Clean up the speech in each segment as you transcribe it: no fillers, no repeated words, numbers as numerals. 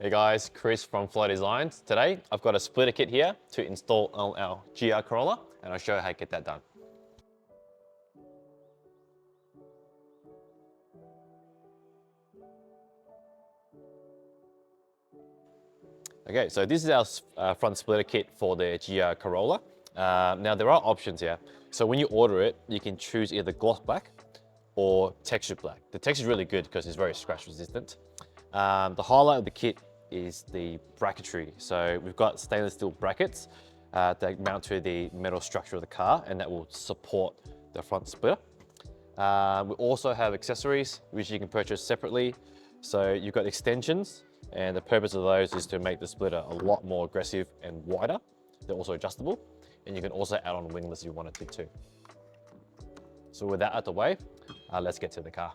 Hey guys, Chris from Flow Designs. Today I've got a splitter kit here to install on our GR Corolla and I'll show you how to get that done. Okay, so this is our front splitter kit for the GR Corolla. Now there are options here. So when you order it, you can choose either gloss black or textured black. The texture is really good because it's very scratch resistant. The highlight of the kit is the bracketry. So we've got stainless steel brackets that mount to the metal structure of the car and that will support the front splitter. We also have accessories which you can purchase separately. So you've got extensions, and the purpose of those is to make the splitter a lot more aggressive and wider. They're also adjustable, and you can also add on winglets if you wanted to too. So with that out the way, let's get to the car.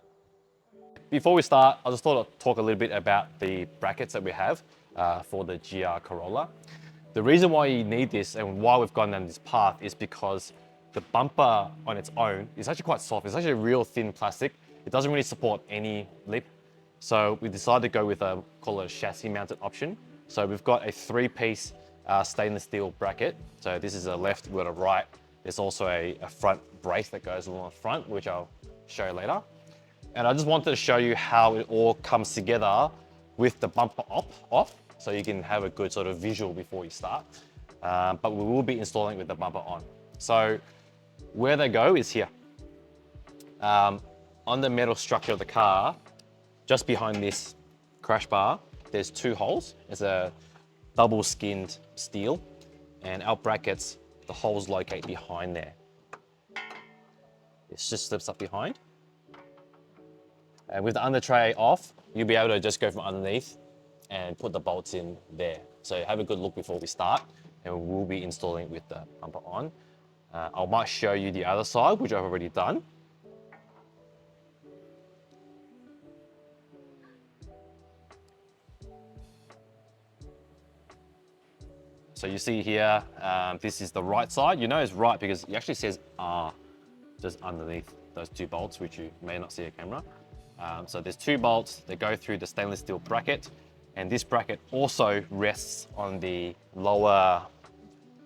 Before we start, I just thought I'd talk a little bit about the brackets that we have for the GR Corolla. The reason why you need this and why we've gone down this path is because the bumper on its own is actually quite soft. It's actually a real thin plastic. It doesn't really support any lip. So we decided to go with call it a chassis mounted option. So we've got a 3-piece stainless steel bracket. So this is a left, we've got a right. There's also a front brace that goes along the front, which I'll show you later. And I just wanted to show you how it all comes together with the bumper off, so you can have a good sort of visual before you start. But we will be installing it with the bumper on. So where they go is here. On the metal structure of the car, just behind this crash bar, there's 2 holes. It's a double skinned steel, and our brackets, the holes locate behind there. It just slips up behind. And with the under tray off, you'll be able to just go from underneath and put the bolts in there. So have a good look before we start, and we'll be installing it with the bumper on. I might show you the other side, which I've already done. So you see here, this is the right side. You know it's right because it actually says R just underneath those 2 bolts, which you may not see on camera. So there's 2 bolts that go through the stainless steel bracket, and this bracket also rests on the lower,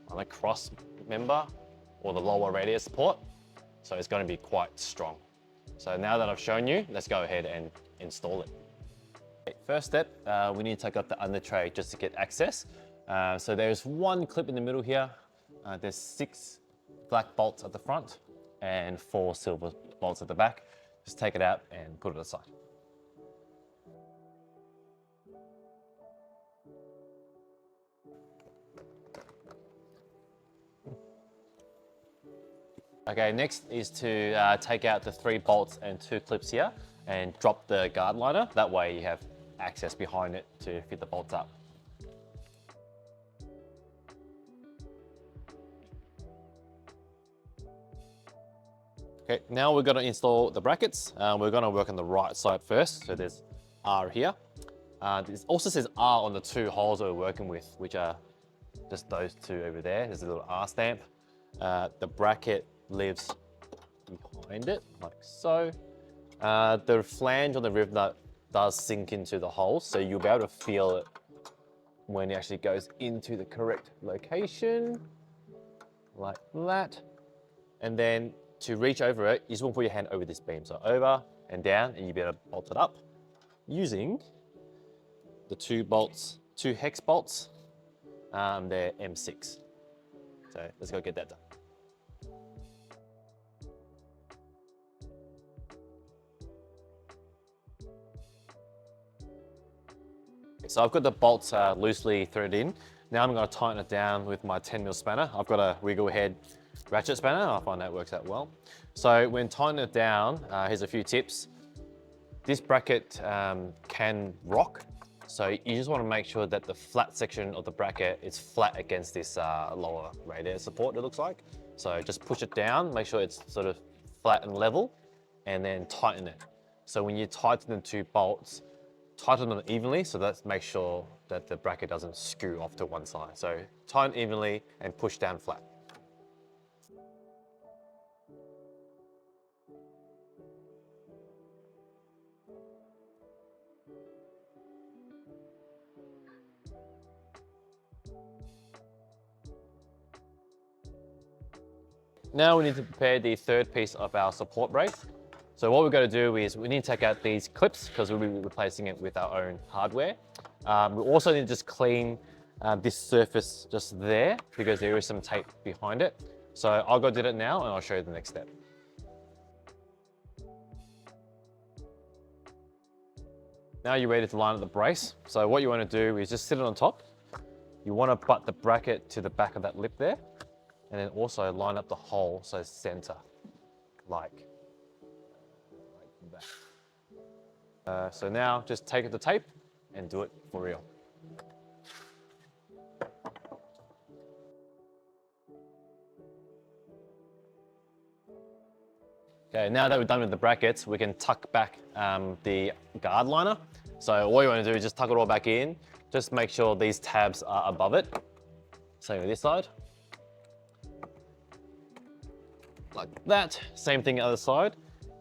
on the cross member or the lower radius support. So it's going to be quite strong. So now that I've shown you, let's go ahead and install it. Okay, first step, we need to take up the under tray just to get access. So there's 1 clip in the middle here. There's 6 black bolts at the front and 4 silver bolts at the back. Just take it out and put it aside. Okay, next is to take out the 3 bolts and 2 clips here and drop the guard liner. That way you have access behind it to fit the bolts up. Okay, now we're going to install the brackets. We're going to work on the right side first. So there's R here. This also says R on the 2 holes that we're working with, which are just those 2 over there. There's a little R stamp. The bracket lives behind it, like so. The flange on the rib nut does sink into the hole, so you'll be able to feel it when it actually goes into the correct location, like that. And then to reach over it, you just want to put your hand over this beam. So over and down, and you'll be able to bolt it up using the 2 bolts, 2 hex bolts. They're M6. So let's go get that done. So I've got the bolts loosely threaded in. Now I'm going to tighten it down with my 10mm spanner. I've got a wiggle head ratchet spanner. I find that works out well. So when tightening it down, here's a few tips. This bracket can rock. So you just want to make sure that the flat section of the bracket is flat against this lower radiator support, it looks like. So just push it down, make sure it's sort of flat and level, and then tighten it. So when you tighten the 2 bolts, tighten them evenly, so let's make sure that the bracket doesn't screw off to one side. So tighten evenly and push down flat. now we need to prepare the third piece of our support brace. So what we're going to do is we need to take out these clips because we'll be replacing it with our own hardware. We also need to just clean this surface just there because there is some tape behind it. So I'll go do that now and I'll show you the next step. Now you're ready to line up the brace. So what you want to do is just sit it on top. You want to butt the bracket to the back of that lip there, and then also line up the hole so center, like that. So now just take the tape and do it for real. Okay, now that we're done with the brackets, we can tuck back the guard liner. So all you want to do is just tuck it all back in. Just make sure these tabs are above it. Same with this side. Like that. Same thing the other side.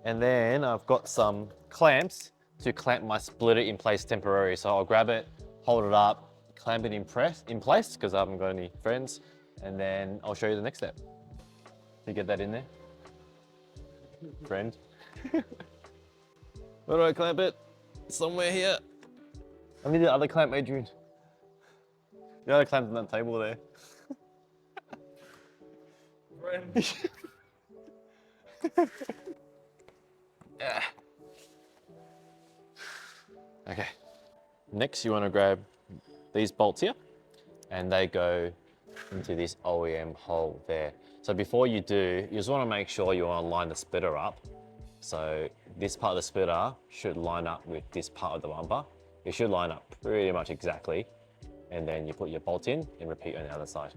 And then I've got some clamps to clamp my splitter in place temporarily. So I'll grab it, hold it up, clamp it in place because I haven't got any friends. And then I'll show you the next step. You get that in there? Friend. Where do I clamp it? Somewhere here. I need the other clamp, Adrian. The other clamp's on that table there. Friend. Yeah. Okay. Next, you want to grab these bolts here, and they go into this OEM hole there. So before you do, you just want to make sure you want to line the splitter up. So this part of the splitter should line up with this part of the bumper. It should line up pretty much exactly. And then you put your bolt in and repeat on the other side.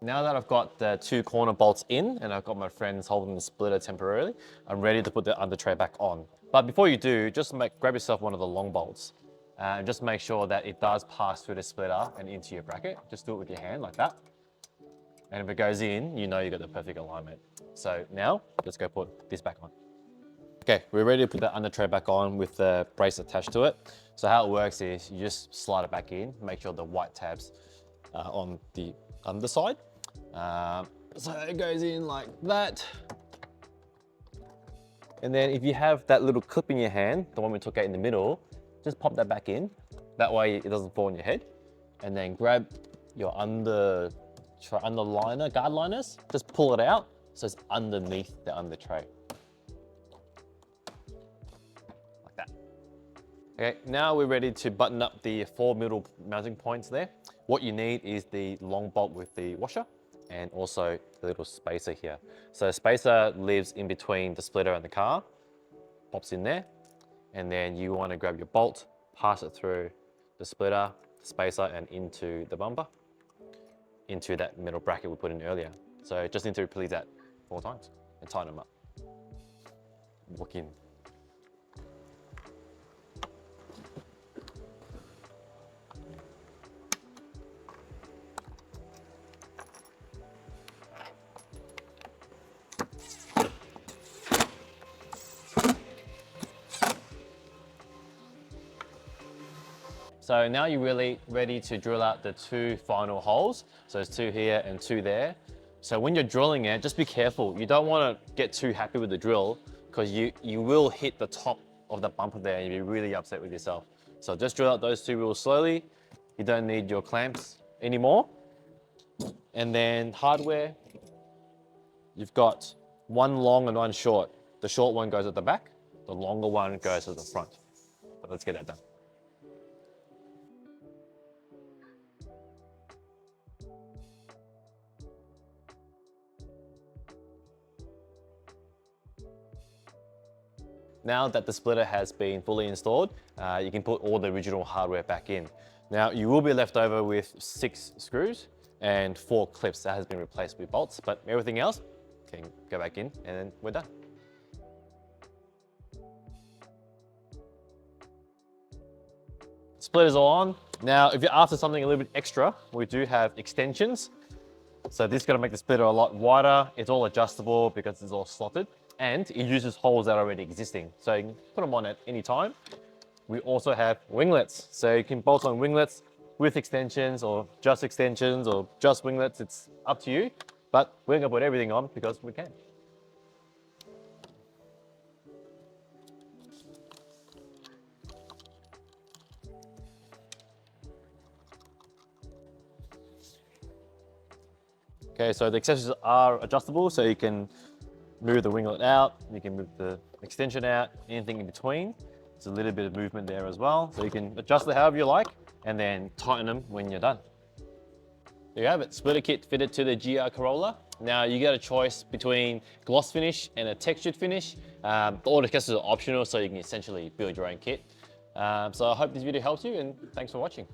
Now that I've got the two corner bolts in and I've got my friends holding the splitter temporarily, I'm ready to put the under tray back on. But before you do, just grab yourself one of the long bolts and just make sure that it does pass through the splitter and into your bracket. Just do it with your hand like that. And if it goes in, you know you've got the perfect alignment. So now let's go put this back on. Okay, we're ready to put the under tray back on with the brace attached to it. So how it works is you just slide it back in, make sure the white tabs are on the underside. So it goes in like that. And then if you have that little clip in your hand, the one we took out in the middle, just pop that back in. That way it doesn't fall on your head. And then grab your guard liners, just pull it out so it's underneath the under tray. Like that. Okay, now we're ready to button up the 4 middle mounting points there. What you need is the long bolt with the washer and also the little spacer here. So spacer lives in between the splitter and the car, pops in there, and then you want to grab your bolt, pass it through the splitter, the spacer, and into the bumper, into that middle bracket we put in earlier. So just need to repeat that 4 times and tighten them up. Walk in. So now you're really ready to drill out the 2 final holes. So there's 2 here and 2 there. So when you're drilling it, just be careful. You don't want to get too happy with the drill because you will hit the top of the bumper there and you'll be really upset with yourself. So just drill out those 2 real slowly. You don't need your clamps anymore. And then hardware, you've got 1 long and 1 short. The short one goes at the back, the longer one goes at the front. But let's get that done. Now that the splitter has been fully installed, you can put all the original hardware back in. Now you will be left over with 6 screws and 4 clips that has been replaced with bolts, but everything else can go back in and then we're done. Splitters all on. Now, if you're after something a little bit extra, we do have extensions. So this is gonna make the splitter a lot wider. It's all adjustable because it's all slotted, and it uses holes that are already existing. So you can put them on at any time. We also have winglets. So you can bolt on winglets with extensions or just winglets. It's up to you, but we're gonna put everything on because we can. Okay, so the accessories are adjustable, so you can move the winglet out, you can move the extension out, anything in between. There's a little bit of movement there as well, so you can adjust it however you like, and then tighten them when you're done. There you have it, splitter kit fitted to the GR Corolla. Now you get a choice between gloss finish and a textured finish. All the accessories are optional, so you can essentially build your own kit. So I hope this video helps you, and thanks for watching.